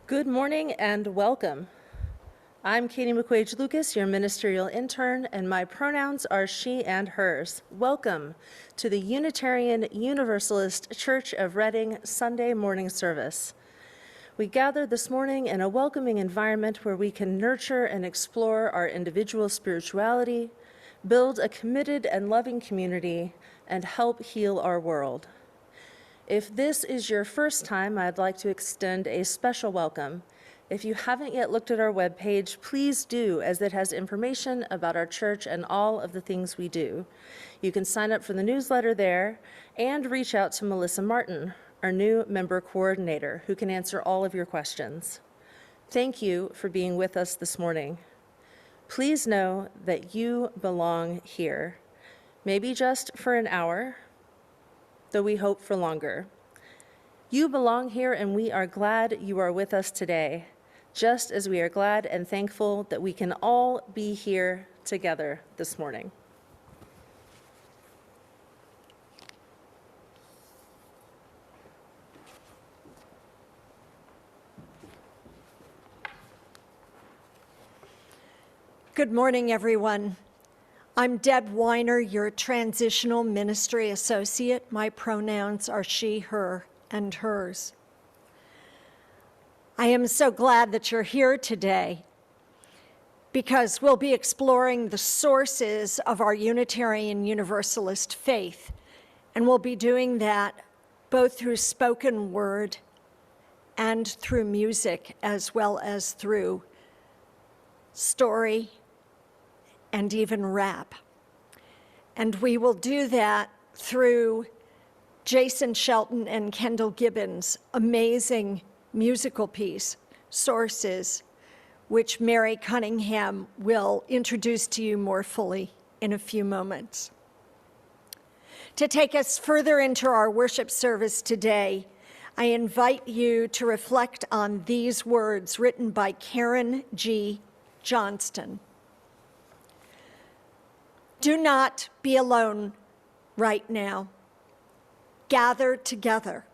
Good morning and welcome. I'm Katie McQuaige-Lucas, your ministerial intern, and my pronouns are she and hers. Welcome to the Unitarian Universalist Church of Reading Sunday morning service. We gathered this morning in a welcoming environment where we can nurture and explore our individual spirituality, build a committed and loving community, and help heal our world. If this is your first time, I'd like to extend a special welcome. If you haven't yet looked at our webpage, please do, as it has information about our church and all of the things we do. You can sign up for the newsletter there and reach out to Melissa Martin, our new member coordinator, who can answer all of your questions. Thank you for being with us this morning. Please know that you belong here, maybe just for an hour, though we hope for longer. You belong here, and we are glad you are with us today, just as we are glad and thankful that we can all be here together this morning. Good morning, everyone. I'm Deb Weiner, your Transitional Ministry Associate. My pronouns are she, her, and hers. I am so glad that you're here today because we'll be exploring the sources of our Unitarian Universalist faith, and we'll be doing that both through spoken word and through music, as well as through story and even rap. And we will do that through Jason Shelton and Kendall Gibbons' amazing musical piece, Sources, which Mary Cunningham will introduce to you more fully in a few moments. To take us further into our worship service today, I invite you to reflect on these words written by Karen G. Johnston. Do not be alone right now. Gather together.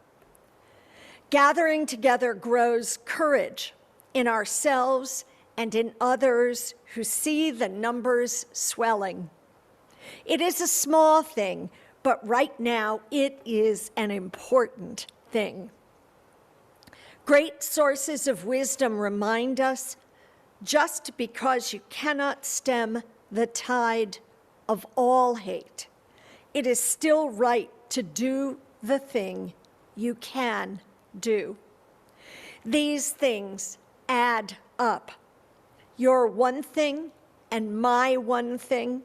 Gathering together grows courage in ourselves and in others who see the numbers swelling. It is a small thing, but right now it is an important thing. Great sources of wisdom remind us, just because you cannot stem the tide of all hate, it is still right to do the thing you can do. These things add up. Your one thing and my one thing,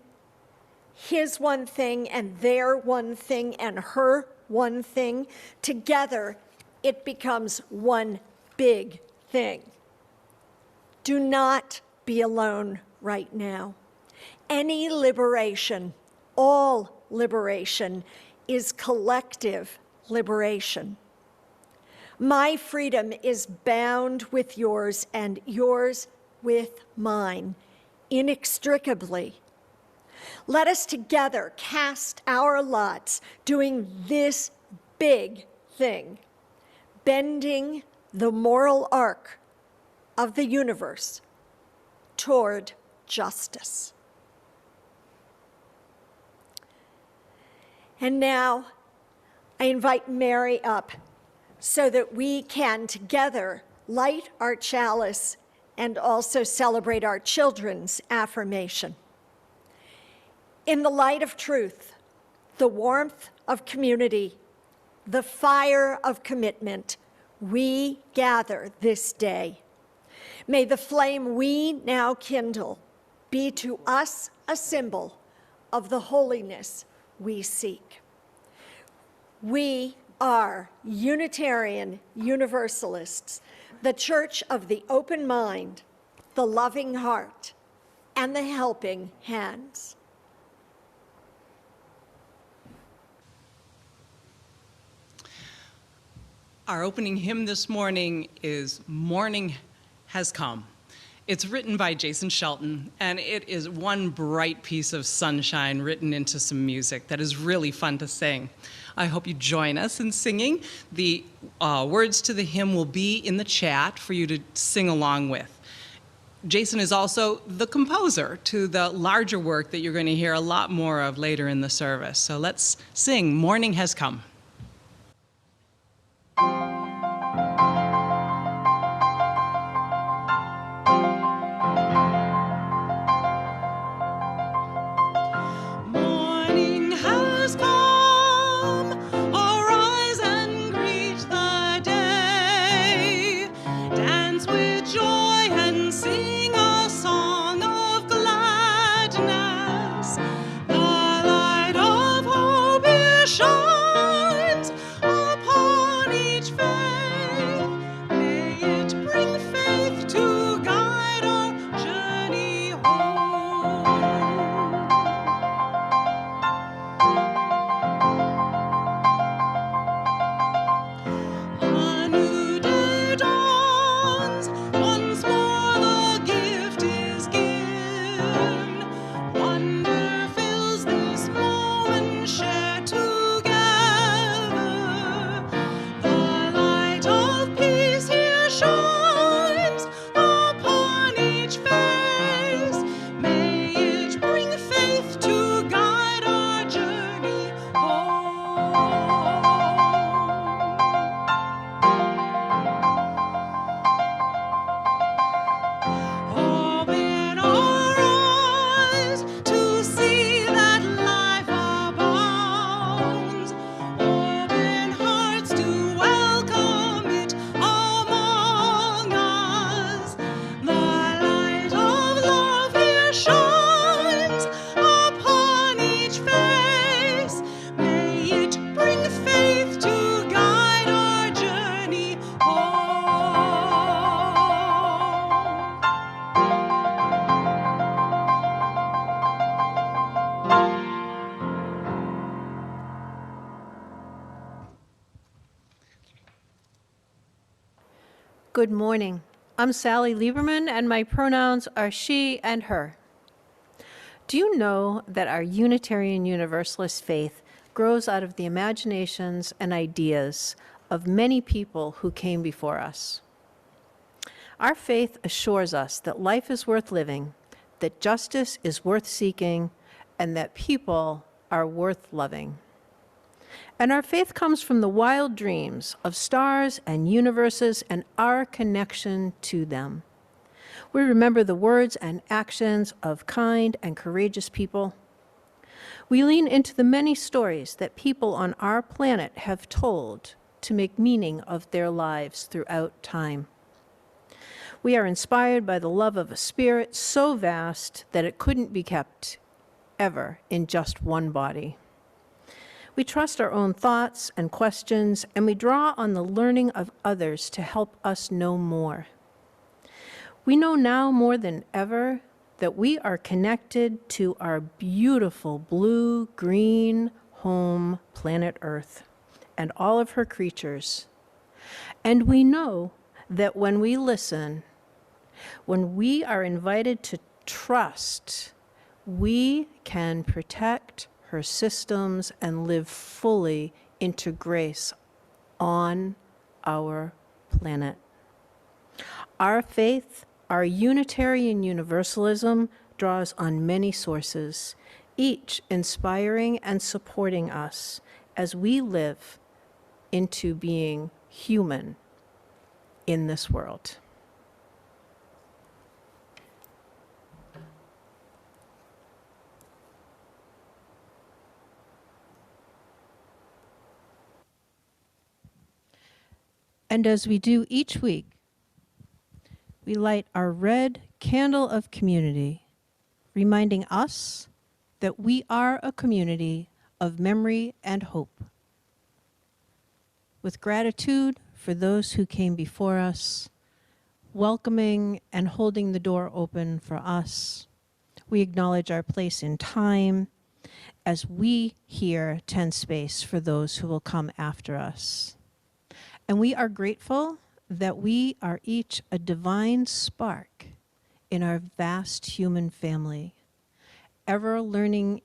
his one thing and their one thing and her one thing, together it becomes one big thing. Do not be alone right now. Any liberation, all liberation, is collective liberation. My freedom is bound with yours and yours with mine, inextricably. Let us together cast our lots doing this big thing, bending the moral arc of the universe toward justice. And now I invite Mary up so that we can together light our chalice and also celebrate our children's affirmation. In the light of truth, the warmth of community, the fire of commitment, we gather this day. May the flame we now kindle be to us a symbol of the holiness we seek. We are Unitarian Universalists, the Church of the open mind, the loving heart, and the helping hands. Our opening hymn this morning is Morning Has Come. It's written by Jason Shelton, and it is one bright piece of sunshine written into some music that is really fun to sing. I hope you join us in singing. The words to the hymn will be in the chat for you to sing along with. Jason is also the composer to the larger work that you're going to hear a lot more of later in the service. So let's sing Morning Has Come. Good morning. I'm Sally Lieberman, and my pronouns are she and her. Do you know that our Unitarian Universalist faith grows out of the imaginations and ideas of many people who came before us? Our faith assures us that life is worth living, that justice is worth seeking, and that people are worth loving. And our faith comes from the wild dreams of stars and universes and our connection to them. We remember the words and actions of kind and courageous people. We lean into the many stories that people on our planet have told to make meaning of their lives throughout time. We are inspired by the love of a spirit so vast that it couldn't be kept ever in just one body. We trust our own thoughts and questions, and we draw on the learning of others to help us know more. We know now more than ever that we are connected to our beautiful blue-green home, planet Earth, and all of her creatures. And we know that when we listen, when we are invited to trust, we can protect her systems and live fully into grace on our planet. Our faith Our Unitarian Universalism draws on many sources, each inspiring and supporting us as we live into being human in this world. And as we do each week, we light our red candle of community, reminding us that we are a community of memory and hope. With gratitude for those who came before us, welcoming and holding the door open for us, we acknowledge our place in time as we here tend space for those who will come after us. And we are grateful that we are each a divine spark in our vast human family, ever learning,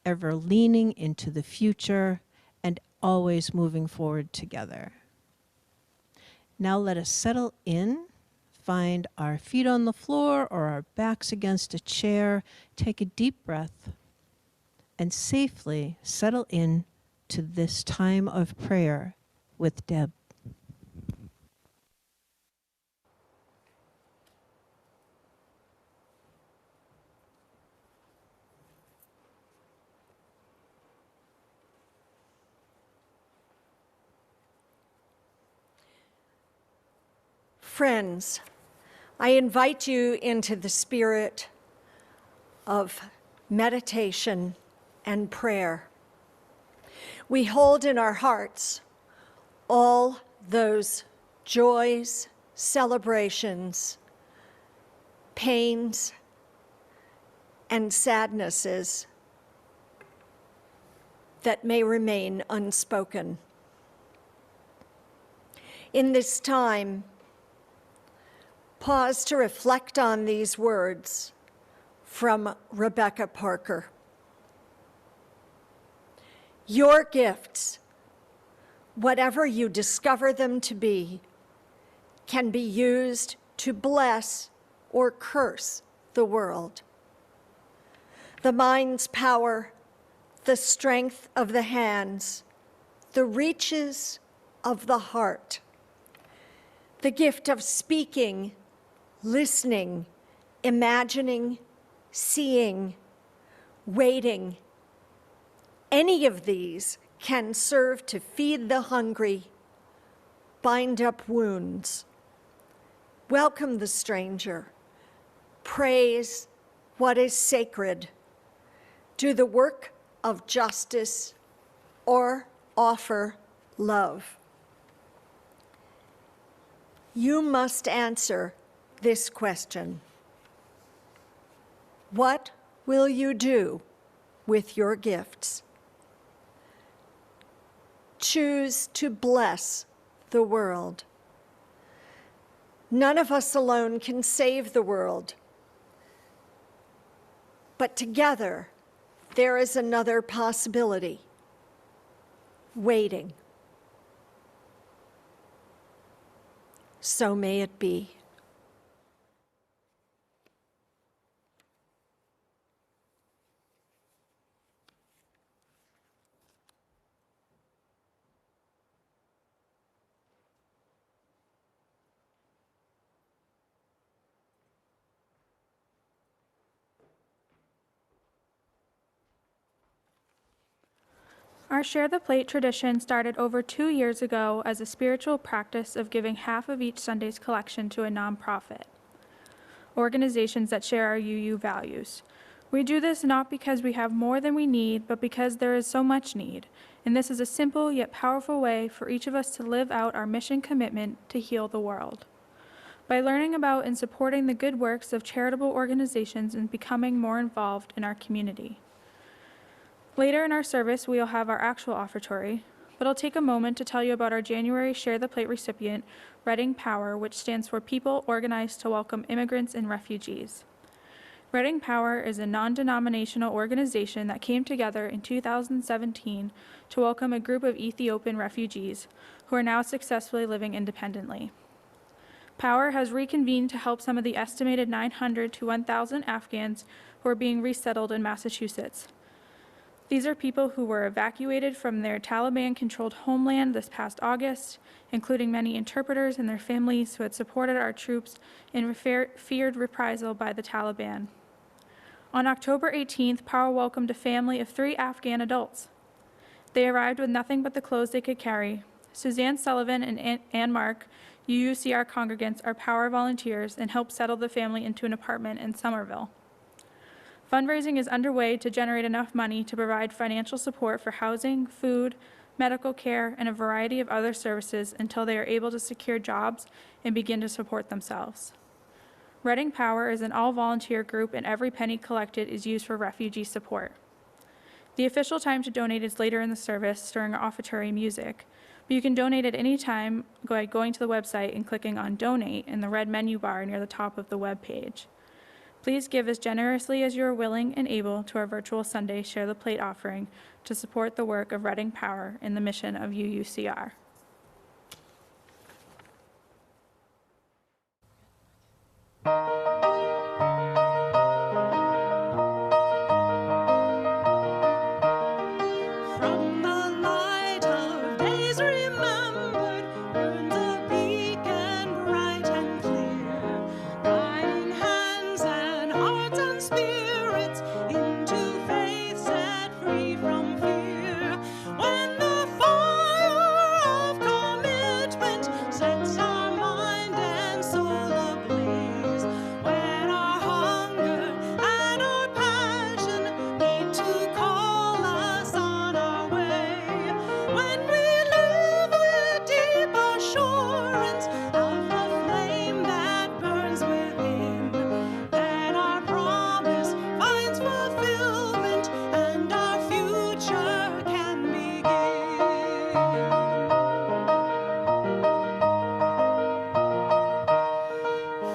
ever leaning into the future, and always moving forward together. Now let us settle in, find our feet on the floor or our backs against a chair, take a deep breath, and safely settle in to this time of prayer with Deb. Friends, I invite you into the spirit of meditation and prayer. We hold in our hearts all those joys, celebrations, pains, and sadnesses that may remain unspoken. In this time, pause to reflect on these words from Rebecca Parker. Your gifts, whatever you discover them to be, can be used to bless or curse the world. The mind's power, the strength of the hands, the reaches of the heart, the gift of speaking, listening, imagining, seeing, waiting. Any of these can serve to feed the hungry, bind up wounds, welcome the stranger, praise what is sacred, do the work of justice, or offer love. You must answer this question. What will you do with your gifts? Choose to bless the world. None of us alone can save the world, but together there is another possibility: waiting. So may it be. Our Share the Plate tradition started over 2 years ago as a spiritual practice of giving half of each Sunday's collection to a nonprofit, organizations that share our UU values. We do this not because we have more than we need, but because there is so much need, and this is a simple yet powerful way for each of us to live out our mission commitment to heal the world. By learning about and supporting the good works of charitable organizations and becoming more involved in our community. Later in our service, we'll have our actual offertory, but I'll take a moment to tell you about our January Share the Plate recipient, Reading Power, which stands for People Organized to Welcome Immigrants and Refugees. Reading Power is a non-denominational organization that came together in 2017 to welcome a group of Ethiopian refugees who are now successfully living independently. Power has reconvened to help some of the estimated 900 to 1,000 Afghans who are being resettled in Massachusetts. These are people who were evacuated from their Taliban-controlled homeland this past August, including many interpreters and their families who had supported our troops in feared reprisal by the Taliban. On October 18th, Power welcomed a family of 3 Afghan adults. They arrived with nothing but the clothes they could carry. Suzanne Sullivan and Ann Mark, UUCR congregants, are Power volunteers and helped settle the family into an apartment in Somerville. Fundraising is underway to generate enough money to provide financial support for housing, food, medical care, and a variety of other services until they are able to secure jobs and begin to support themselves. Reading Power is an all-volunteer group, and every penny collected is used for refugee support. The official time to donate is later in the service during offertory music, but you can donate at any time by going to the website and clicking on Donate in the red menu bar near the top of the web page. Please give as generously as you are willing and able to our virtual Sunday Share the Plate offering to support the work of Reading Power in the mission of UUCR. From the light of days remembered burns a beacon bright and clear, guiding hands and hearts and spirits into faith set free from fear. When the fire of commitment sets our mind and soul ablaze, when our hunger and our passion need to call us on our way, when we live with deep assurance of the flame that burns within, then our promise finds fulfillment and our future can begin.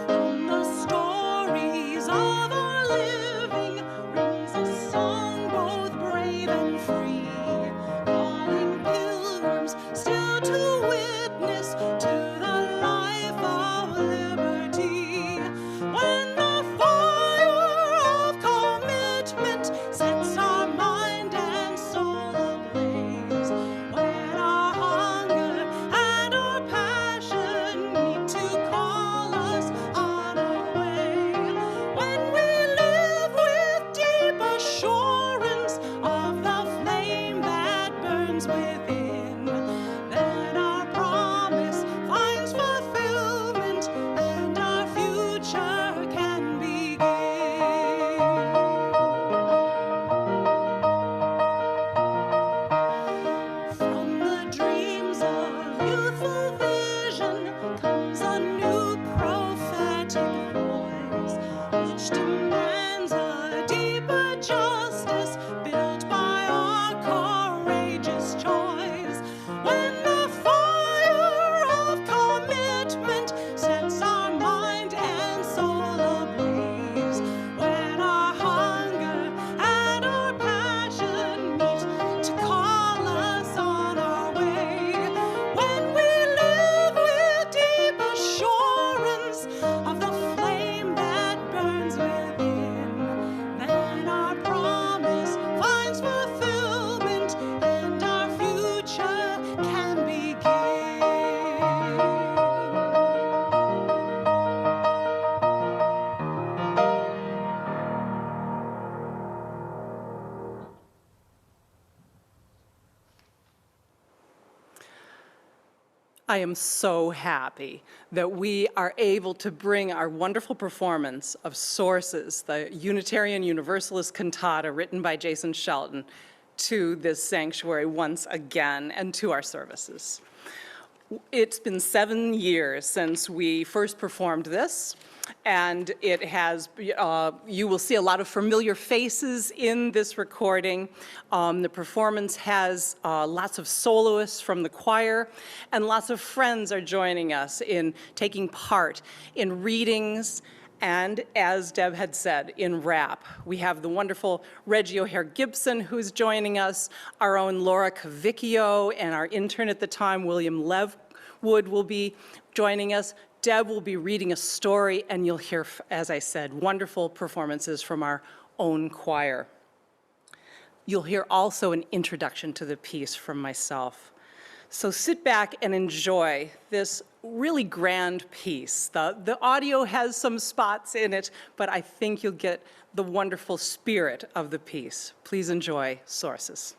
From the stories of our living rings a song both brave and free, calling pilgrims still to witness to the life of liberty. When the fire of commitment sets our mind and soul ablaze, when our hunger and our passion need to call us on our way, when we live with deep assurance of the flame that burns within, then our promise finds fulfillment and our future can begin. From the dreams of youthful vision comes a new prophetic voice, which demands a deeper justice built by our courageous choice. When the fire of commitment sets our mind and soul ablaze, when our hunger and our passion meet to call us on our way, when we live with deep assurance of the flame that burns within, then our promise finds fulfillment and our future can begin. I am so happy that we are able to bring our wonderful performance of Sources, the Unitarian Universalist cantata written by Jason Shelton, to this sanctuary once again and to our services. It's been 7 years since we first performed this, and it has, you will see a lot of familiar faces in this recording. The performance has lots of soloists from the choir, and lots of friends are joining us in taking part in readings, and as Deb had said, in rap. We have the wonderful Reggie O'Hare-Gibson who's joining us, our own Laura Cavicchio, and our intern at the time, William Levwood, will be joining us. Deb will be reading a story, and you'll hear, as I said, wonderful performances from our own choir. You'll hear also an introduction to the piece from myself. So sit back and enjoy this really grand piece. The audio has some spots in it, but I think you'll get the wonderful spirit of the piece. Please enjoy Sources.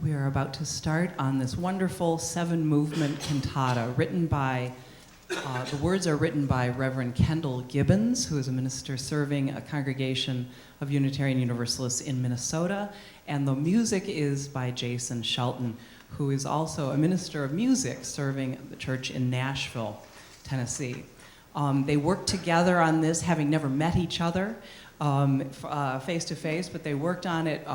We are about to start on this wonderful 7-movement cantata written by, the words are written by Reverend Kendall Gibbons, who is a minister serving a congregation of Unitarian Universalists in Minnesota, and the music is by Jason Shelton, who is also a minister of music serving the church in Nashville, Tennessee. They worked together on this, having never met each other face to face, but they worked on it.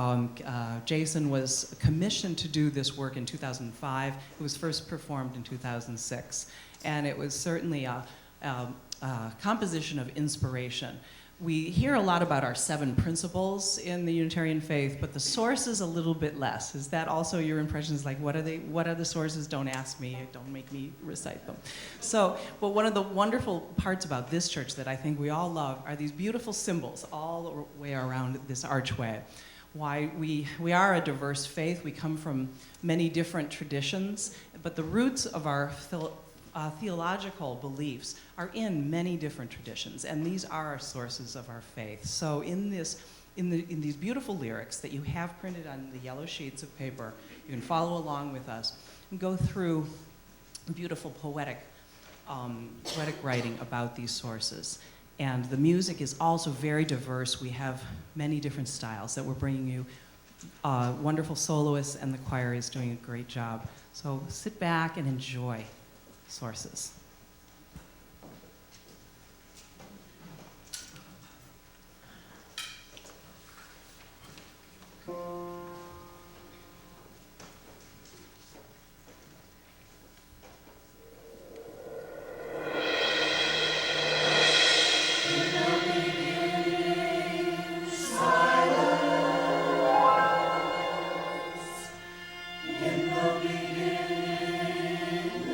Jason was commissioned to do this work in 2005. It was first performed in 2006, and it was certainly a composition of inspiration. We hear a lot about our 7 principles in the Unitarian faith, but the sources a little bit less. Is that also your impressions? Like, what are they? What are the sources? Don't ask me. Don't make me recite them. So, but one of the wonderful parts about this church that I think we all love are these beautiful symbols all the way around this archway. Why we are a diverse faith. We come from many different traditions, but the roots of our theological beliefs are in many different traditions, and these are our sources of our faith. So in these beautiful lyrics that you have printed on the yellow sheets of paper, you can follow along with us and go through beautiful poetic writing about these sources. And the music is also very diverse. We have many different styles that we're bringing you. Wonderful soloists, and the choir is doing a great job. So sit back and enjoy Sources.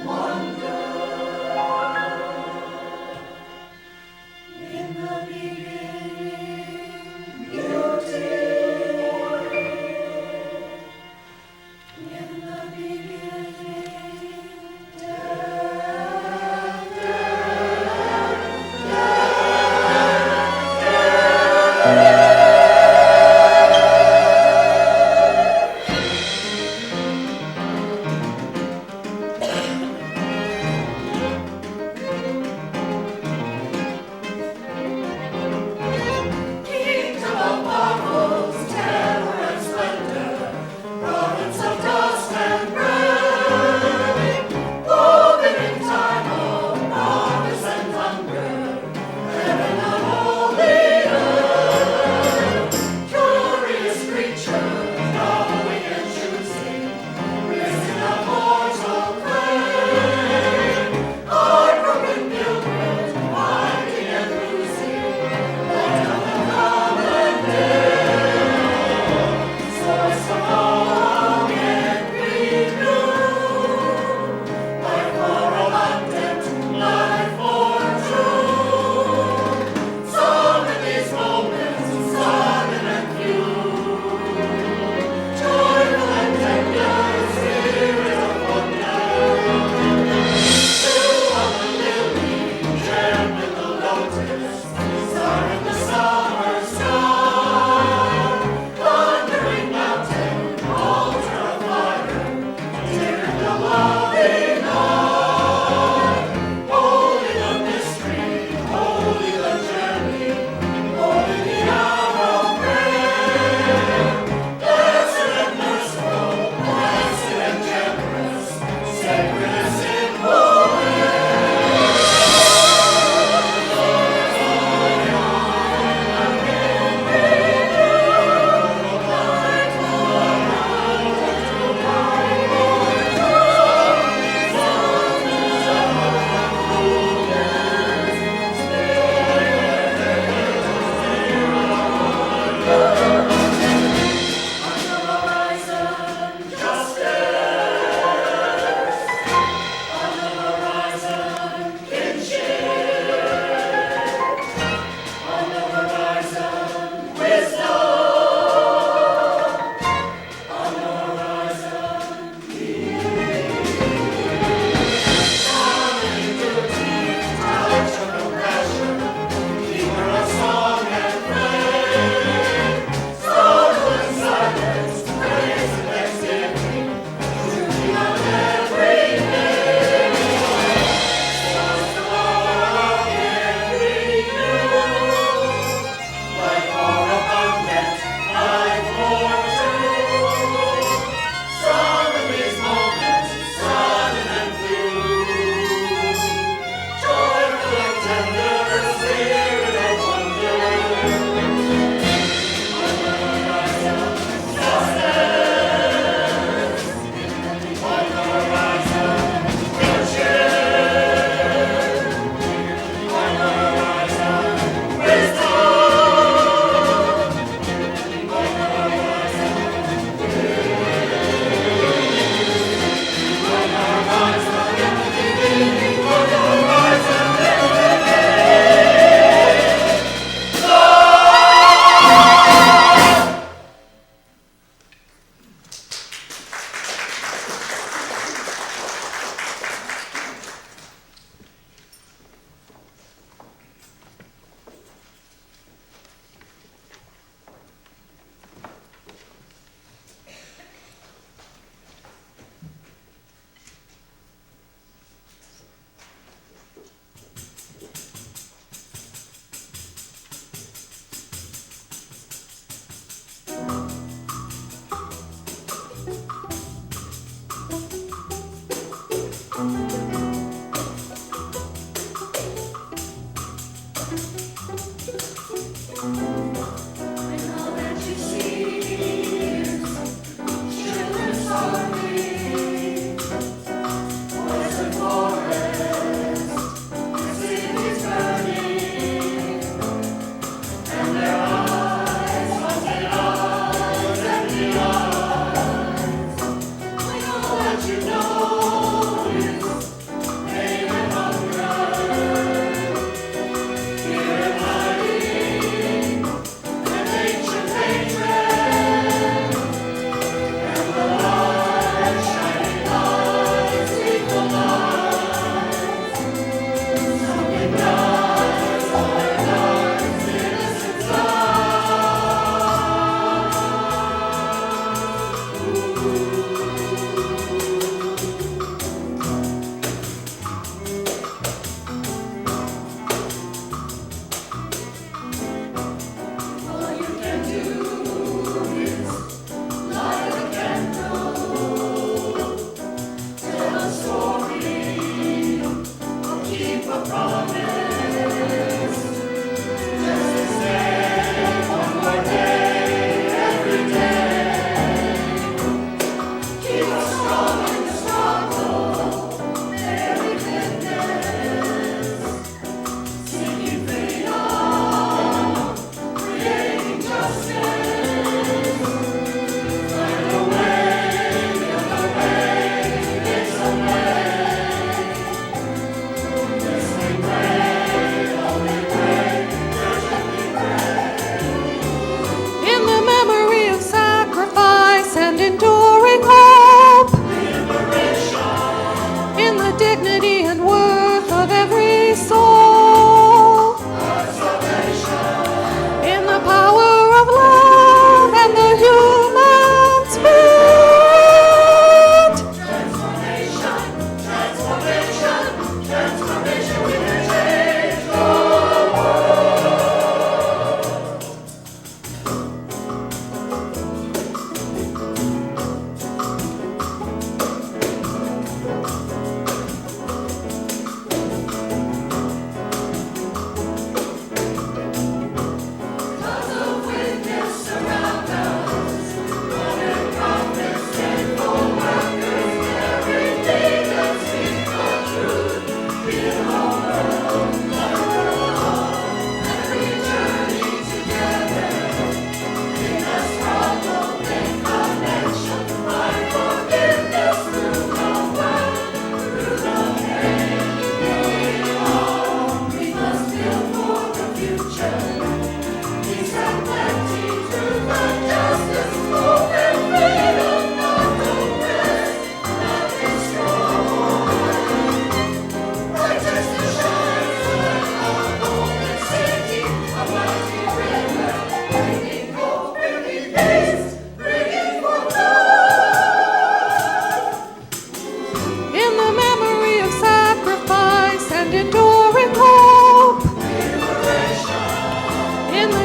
Wonder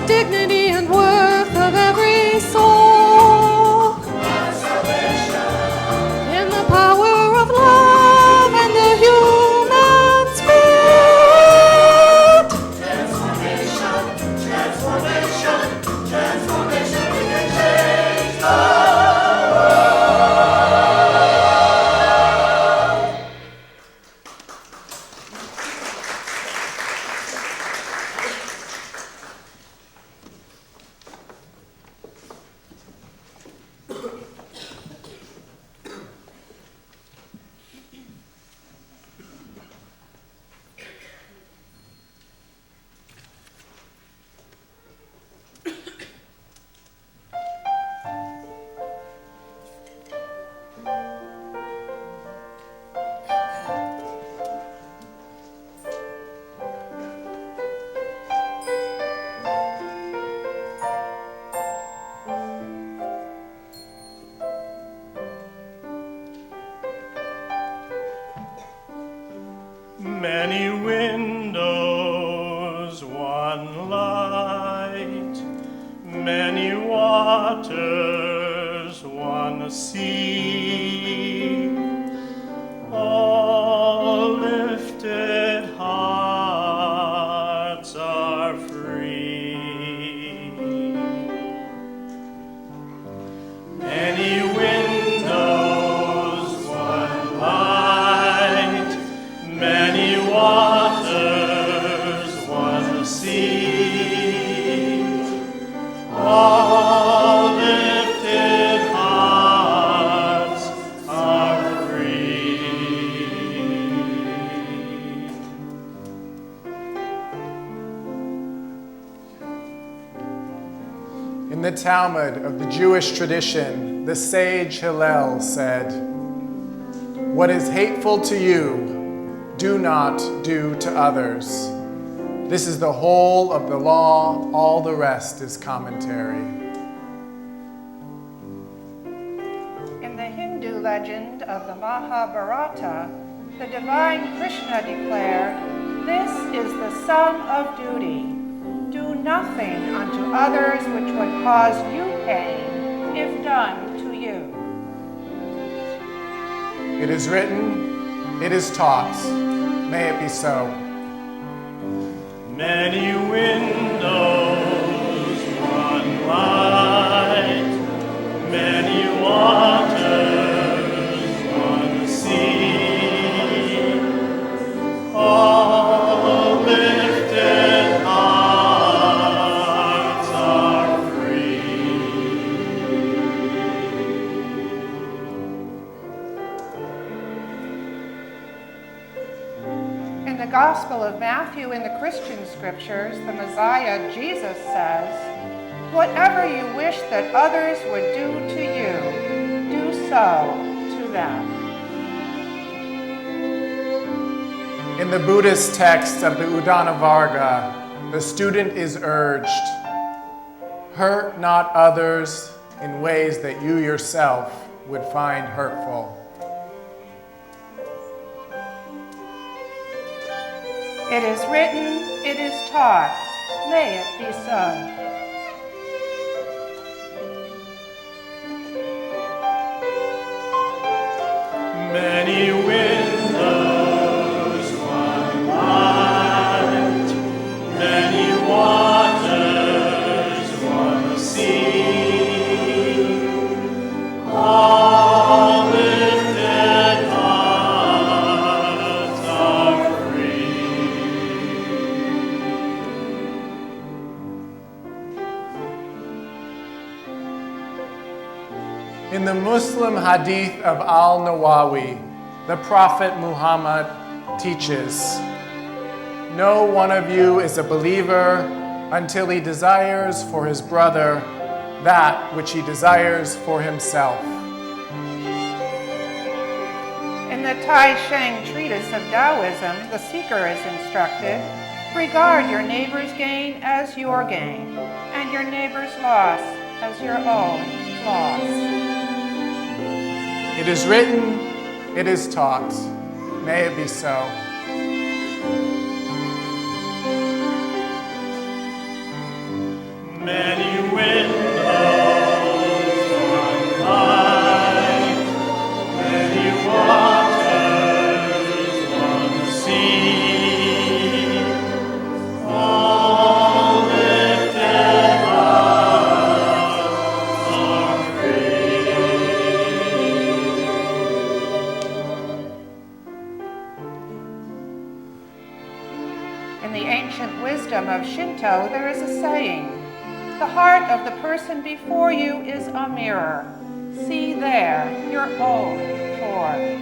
the dignity and worth of every soul. In the power of love and the human spirit. Transformation, transformation, transformation, we can change the Many windows, one light, many waters, one sea, all lifted hearts are free. Many windows, one light, many waters, one sea, all lifted hearts are free. In the Talmud of the Jewish tradition, the sage Hillel said, "What is hateful to you, do not do to others." This is the whole of the law, all the rest is commentary. In the Hindu legend of the Mahabharata, the divine Krishna declared, "This is the sum of duty. Do nothing unto others which would cause you pain, if done to you." It is written, it is taught. May it be so. Many windows, one light, many waters, one sea, all lifted hearts are free. In the Gospel of Matthew in the Christian scriptures, the Messiah, Jesus, says, "Whatever you wish that others would do to you, do so to them." In the Buddhist text of the Udana Varga, the student is urged, hurt not others in ways that you yourself would find hurtful. It is written, it is taught. May it be so. Many windows, one light, many waters, one sea, all lifted hearts are free. In the Muslim hadith of Al-Nawawi, the Prophet Muhammad teaches, "No one of you is a believer until he desires for his brother that which he desires for himself." In the Tai Shang treatise of Taoism, the seeker is instructed, regard your neighbor's gain as your gain, and your neighbor's loss as your own loss. It is written, it is taught. May it be so. Many windows, one light, many waters, one sea, all lifted up are free. In the ancient wisdom of Shinto, there is a saying, the heart of the person before you is a mirror. See there your own form.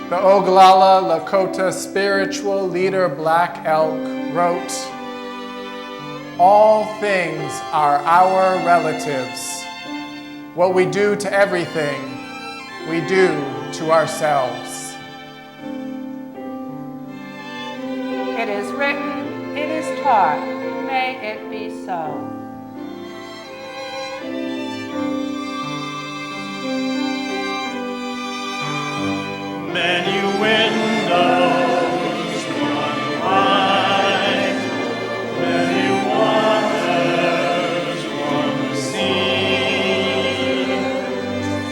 The Oglala Lakota spiritual leader Black Elk wrote, "All things are our relatives. What we do to everything, we do to ourselves." It is written, it is taught, may it be so. Many windows, one light, many waters, one sea,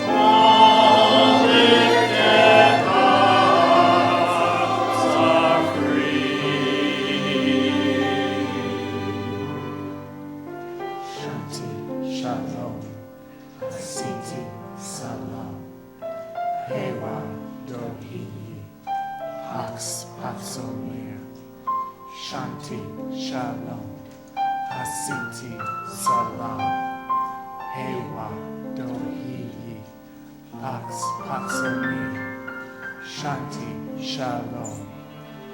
all lifted hearts are free. Shanti, Shalom, Asiti, Salam, Hewa, Dohiyi, Pax, Patsomir, Shanti, Shalom, Asiti, Salam, Hewa, Dohiyi, Pax, Patsomir, Shanti, Shalom,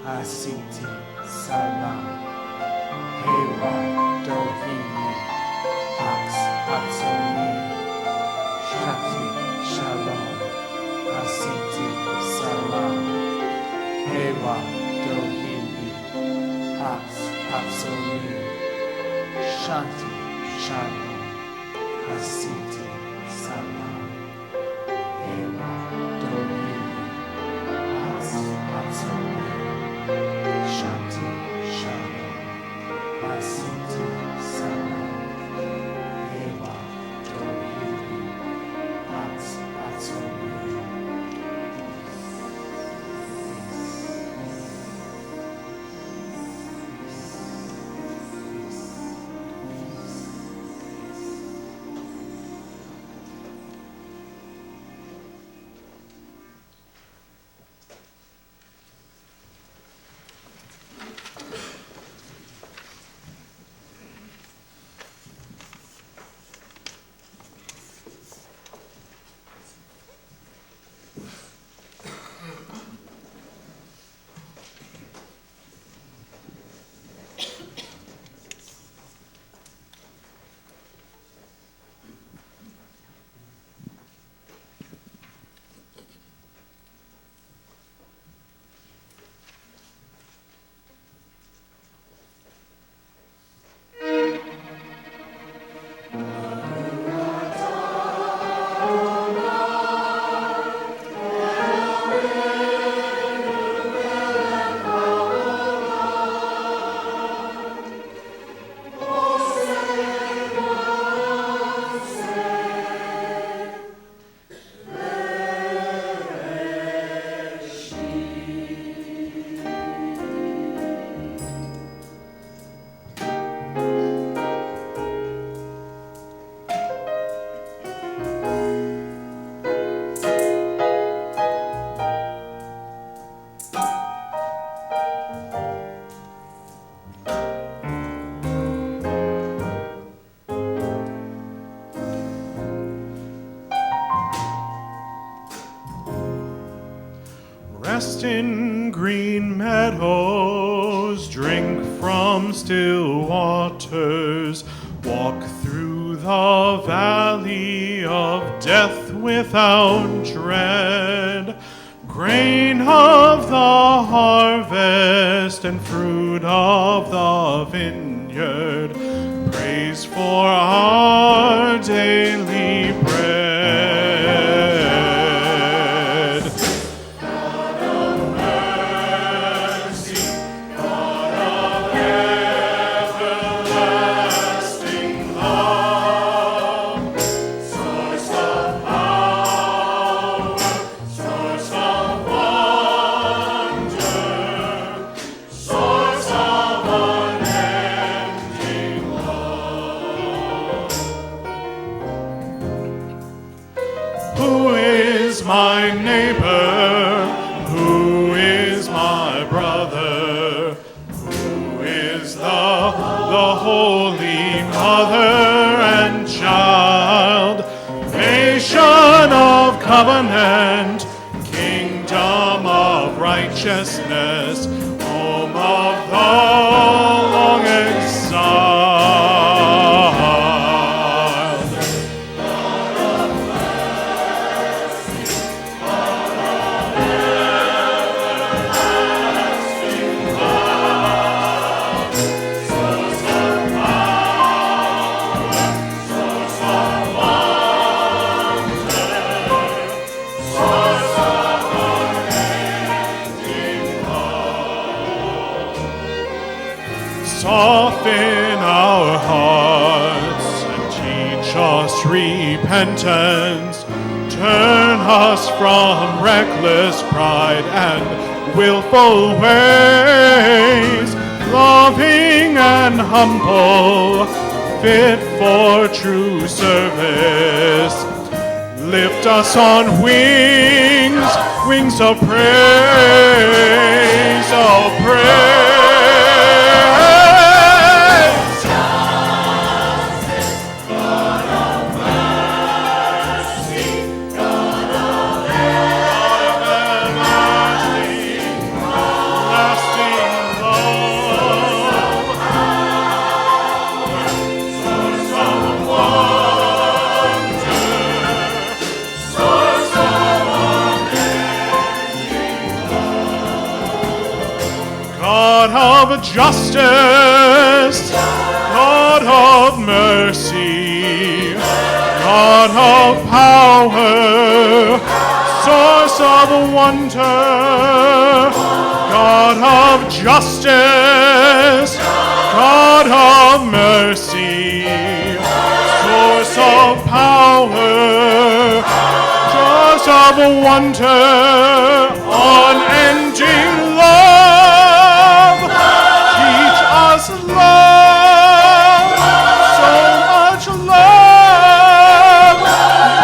Asiti, Salam, Hewa, Dohiyi, Pax, Patsomir, Shanti, Shalom, Asiti, Salam, Hewa, Dohiyi, Pax, Patsomir, Shanti, Shalom, Asiti, Salam, Hewa, Dohiyi, Pax, Patsomir, Shanti, Shalom, Asiti, Salam, Hewa, Dohiyi, Pax, Patsomir. Rest in green meadows, drink from still waters, walk through the valley of death without dread. Grain of the harvest and fruit of the vineyard, praise for our daily bread. God of mercy, God of my neighbor? Who is my brother? Who is the Holy Mother and Child? Nation of covenant, kingdom of righteousness, home of the long exiled. Soften our hearts and teach us repentance. Turn us from reckless pride and willful ways, loving and humble, fit for true service. Lift us on wings, wings of praise, of praise. God of justice, God of mercy, God of power, source of wonder, God of justice, God of mercy, source of power, source of wonder, unending love. Teach us love, so much love.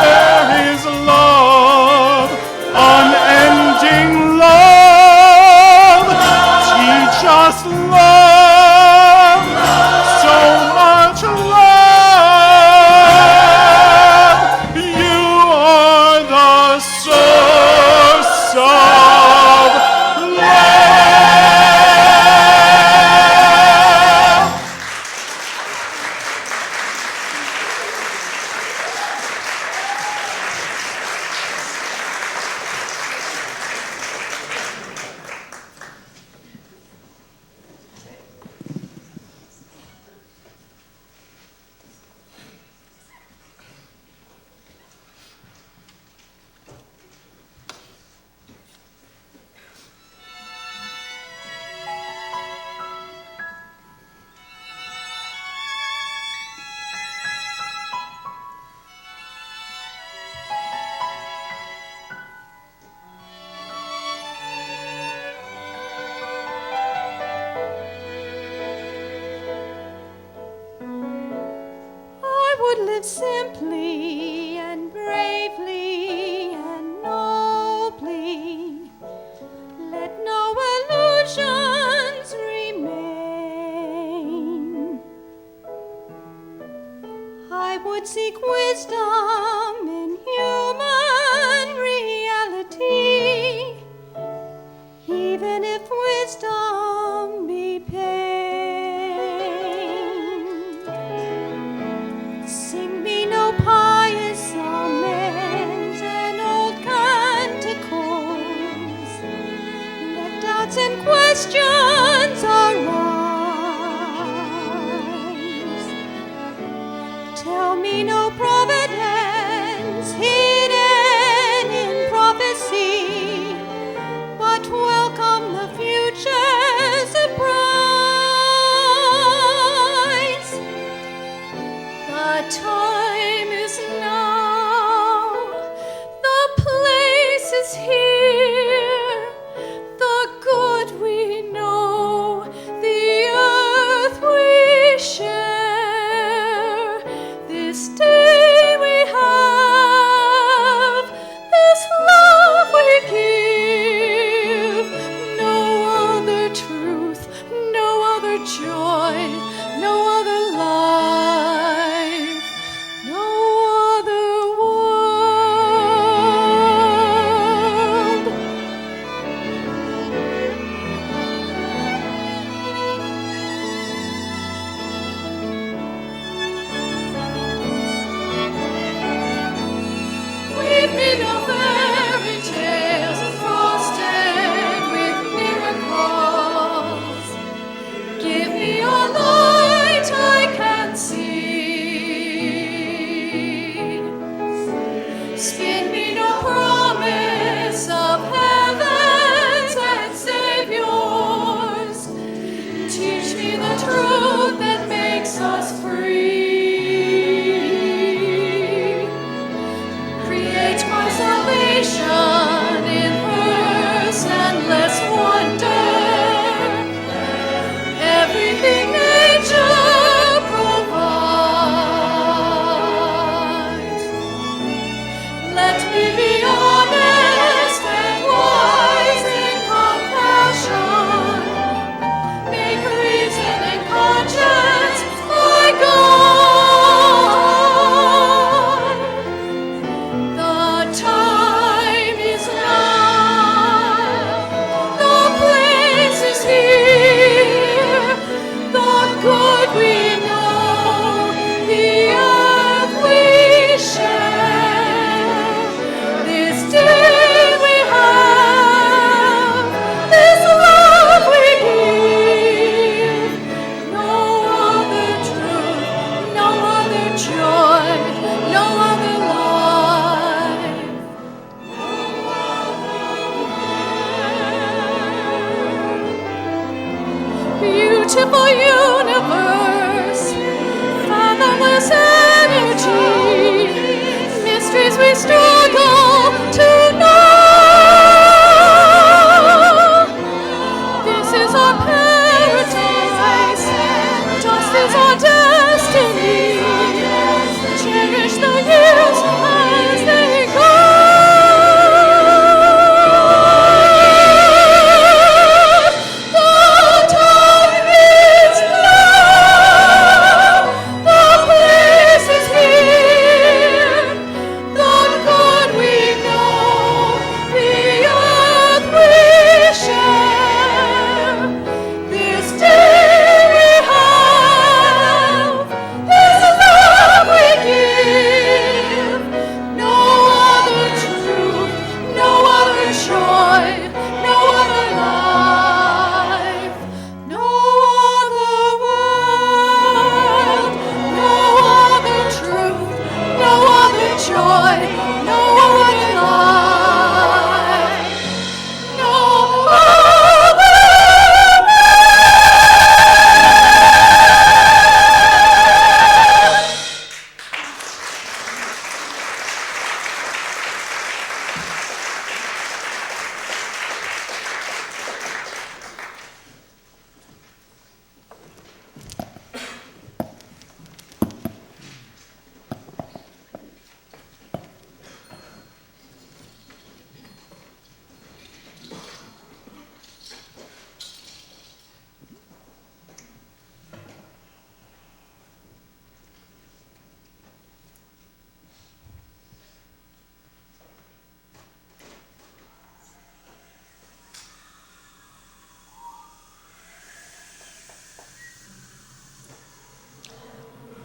There is love, unending love. Teach us love, so much love. You are the source of love. I would live simply and bravely and nobly. Let no illusions remain. I would seek wisdom in human reality, even if wisdom be pain. Sing me no pious amens and old canticles. Let doubts and questions arise. Tell me no providence hidden in prophecy, but welcome the future surprise. The time is now, the place is here, the good we know, the earth we share. This day we have, this life is our destiny. Cherish the years as they go. The time is now. The place is here. The good we know, the earth we share. This day we have, this love we give. No other truth, no other joy, no other life, no other world, no other truth, no other joy, no other life, no other.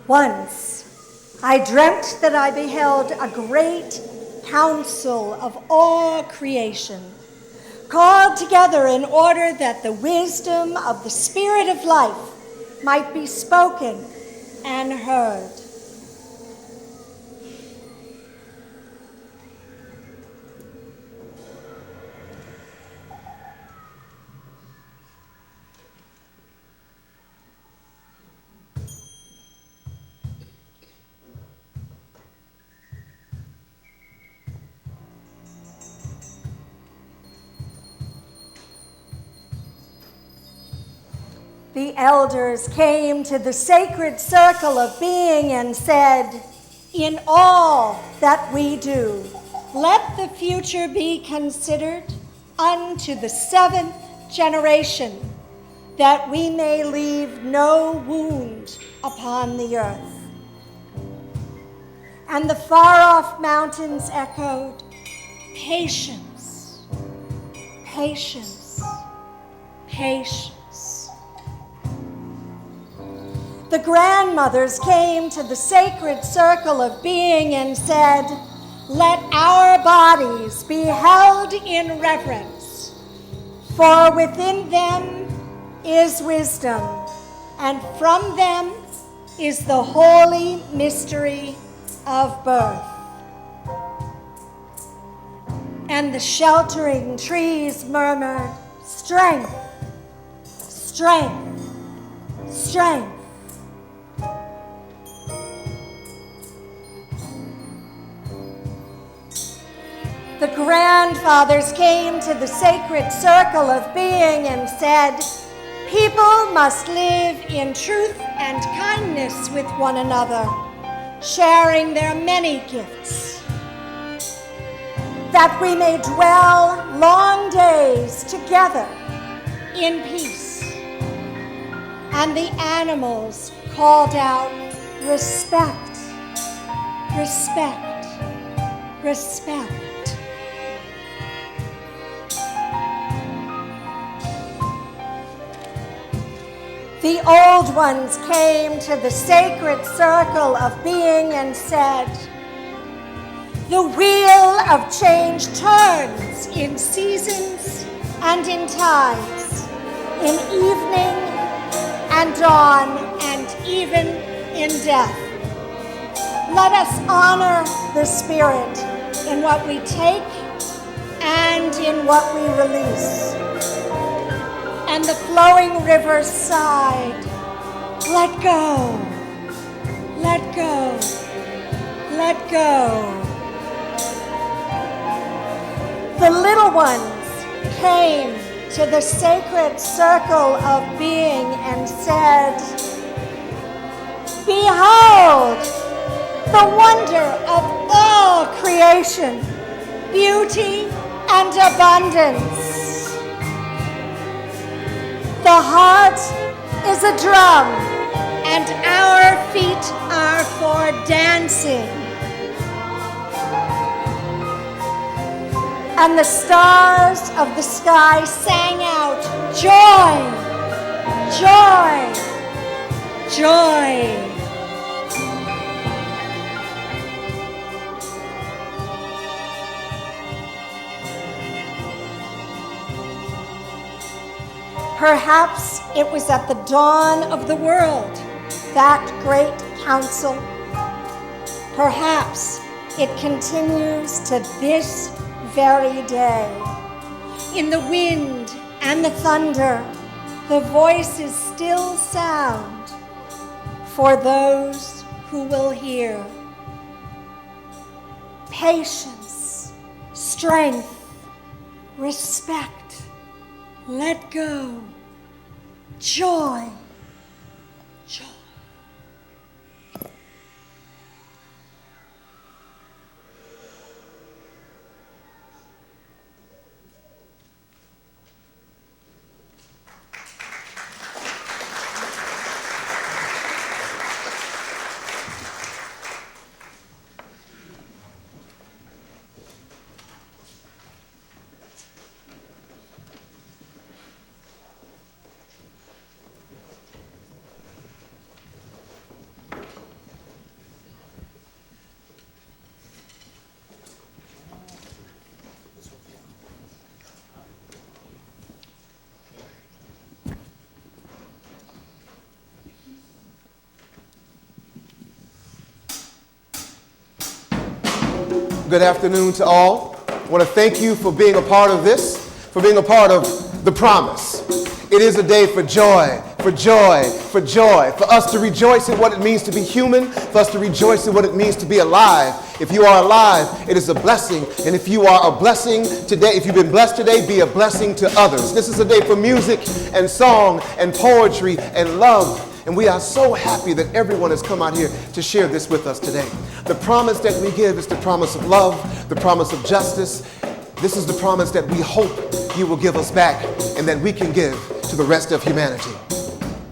Once I dreamt that I beheld a great council of all creation, called together in order that the wisdom of the Spirit of life might be spoken and heard. The elders came to the sacred circle of being and said, "In all that we do, let the future be considered unto the 7th generation, that we may leave no wound upon the earth." And the far-off mountains echoed, "Patience, patience, patience." The grandmothers came to the sacred circle of being and said, "Let our bodies be held in reverence, for within them is wisdom, and from them is the holy mystery of birth." And the sheltering trees murmured, "Strength, strength, strength." The grandfathers came to the sacred circle of being and said, "People must live in truth and kindness with one another, sharing their many gifts, that we may dwell long days together in peace." And the animals called out, "Respect, respect, respect." The old ones came to the sacred circle of being and said, "The wheel of change turns in seasons and in times, in evening and dawn, and even in death. Let us honor the Spirit in what we take and in what we release." And the flowing rivers sighed, "Let go, let go, let go." The little ones came to the sacred circle of being and said, Behold, the wonder of all creation, beauty and abundance. The heart is a drum, and our feet are for dancing. And the stars of the sky sang out, joy, joy, joy. Perhaps it was at the dawn of the world, that great council. Perhaps it continues to this very day. In the wind and the thunder, the voices still sound for those who will hear. Patience, strength, respect, let go, joy, joy. Good afternoon to all. I want to thank you for being a part of this, for being a part of the promise. It is a day for joy, for joy, for joy, for us to rejoice in what it means to be human, for us to rejoice in what it means to be alive. If you are alive, it is a blessing. And if you are a blessing today, if you've been blessed today, be a blessing to others. This is a day for music and song and poetry and love. And we are so happy that everyone has come out here to share this with us today. The promise that we give is the promise of love, the promise of justice. This is the promise that we hope you will give us back and that we can give to the rest of humanity.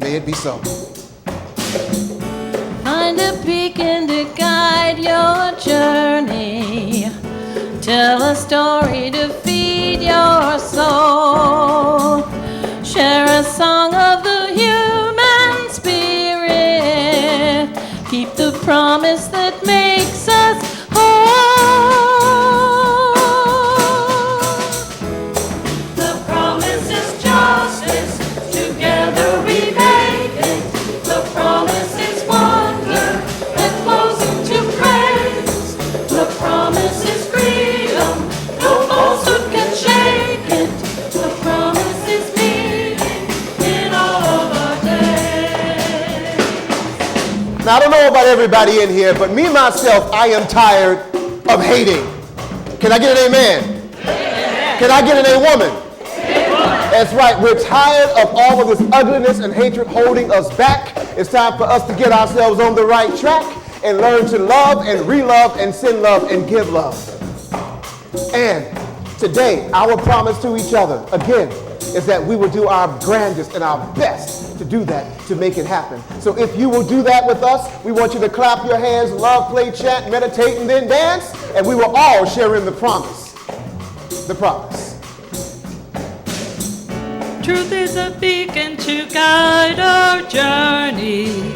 May it be so. Find a beacon to guide your journey. Tell a story to feed your soul. Share a song of the human spirit. Keep the promise that makes us whole. The promise is justice. Together we make it. The promise is wonder that flows into praise. The promise is freedom. No falsehood can shake it. The promise is meaning in all of our days. Now, I don't know about everybody in here, but me, myself, I am tired of hating. Can I get an amen? Amen. Can I get an woman? That's right. We're tired of all of this ugliness and hatred holding us back. It's time for us to get ourselves on the right track and learn to love and re-love and send love and give love. And today, our promise to each other, again, is that we will do our grandest and our best to do that, to make it happen. So if you will do that with us, we want you to clap your hands, love, play, chant, meditate, and then dance, and we will all share in the promise. The promise. Truth is a beacon to guide our journey.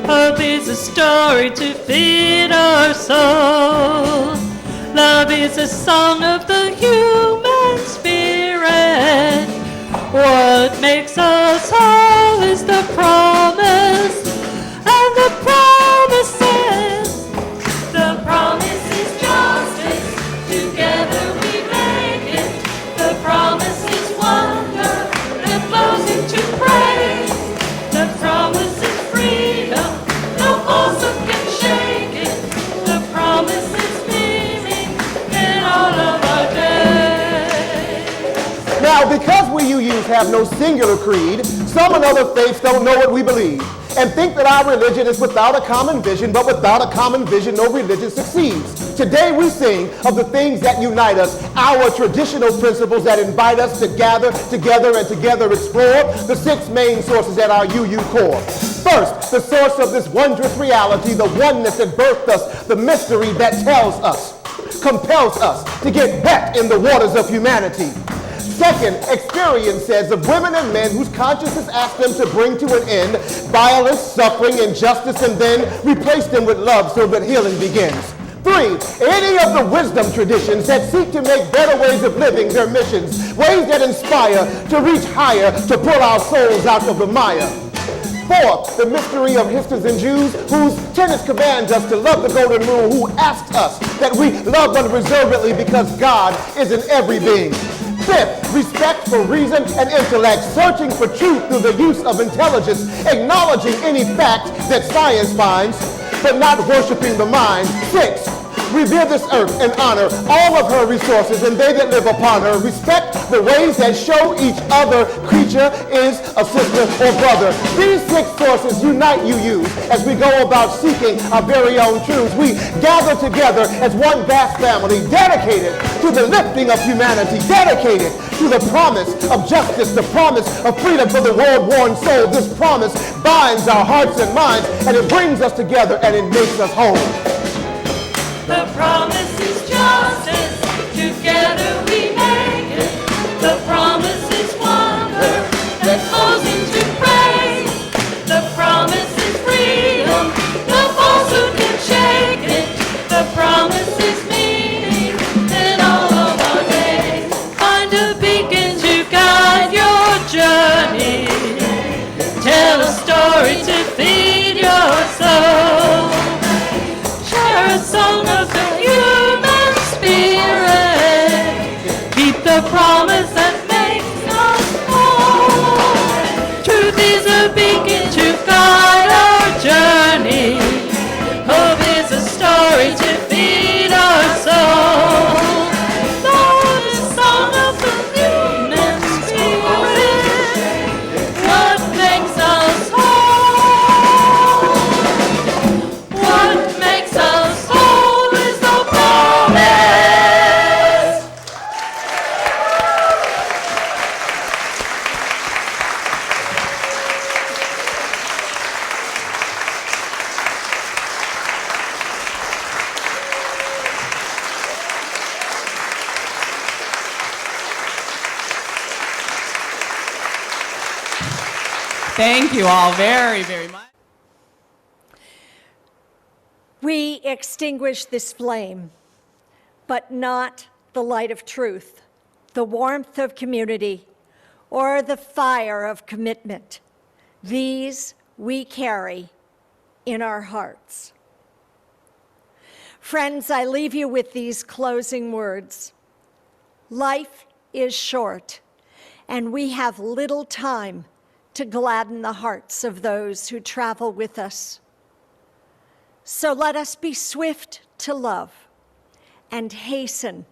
Hope is a story to feed our soul. Love is a song of the human spirit. What makes us whole is the promise, and the promise is, the promise is justice. Together we make it. The promise is wonder that flows into praise. The promise is freedom. No falsehood can shake it. The promise is meaning in all of our days. Now, because we UUs have no singular creed, some in other faiths don't know what we believe. and think that our religion is without a common vision, but without a common vision, no religion succeeds. Today we sing of the things that unite us, our traditional principles that invite us to gather together and together explore the 6 main sources at our UU core. First, the source of this wondrous reality, the oneness that birthed us, the mystery that tells us, compels us to get wet in the waters of humanity. Second, experiences of women and men whose consciences ask them to bring to an end violence, suffering, injustice, and then replace them with love so that healing begins. 3, any of the wisdom traditions that seek to make better ways of living their missions, ways that inspire to reach higher, to pull our souls out of the mire. 4, the mystery of Histors and Jews, whose tenets command us to love the golden rule, who asks us that we love unreservedly because God is in every being. 5th, respect for reason and intellect, searching for truth through the use of intelligence, acknowledging any fact that science finds, but not worshiping the mind. 6, revere this earth and honor all of her resources and they that live upon her. Respect the ways that show each other creature is a sister or brother. These 6 sources unite UU as we go about seeking our very own truths. We gather together as one vast family, dedicated to the lifting of humanity, dedicated to the promise of justice, the promise of freedom for the world-worn soul. This promise binds our hearts and minds, and it brings us together and it makes us whole. The promise is justice, together we make it. The promise is wonder that flows into praise. The promise is freedom, no falsehood can shake it. The promise is meaning in all of our days. Find a beacon to guide your journey. Tell a story to feed your soul. Share a song of the human spirit. Keep the promise that makes us whole. Truth is a beacon to guide our journey. Hope is a story to feed our soul. Lord, a song of the human spirit. What makes us whole? What makes us whole is the promise. Thank you all very, very much. We extinguish this flame, but not the light of truth, the warmth of community, or the fire of commitment. These we carry in our hearts. Friends, I leave you with these closing words. Life is short, and we have little time to gladden the hearts of those who travel with us. So let us be swift to love and hasten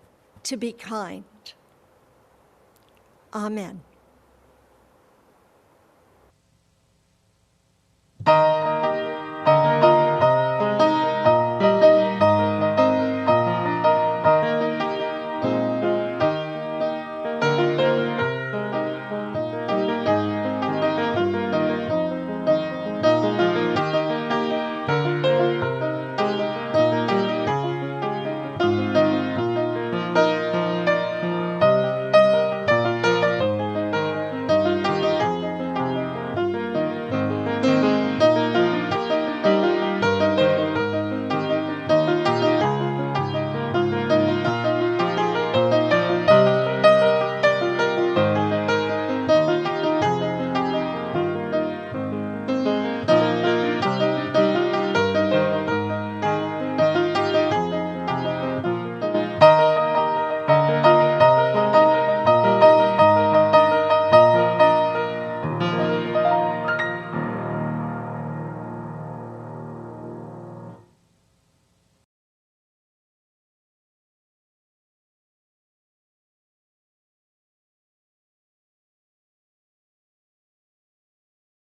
to be kind. Amen.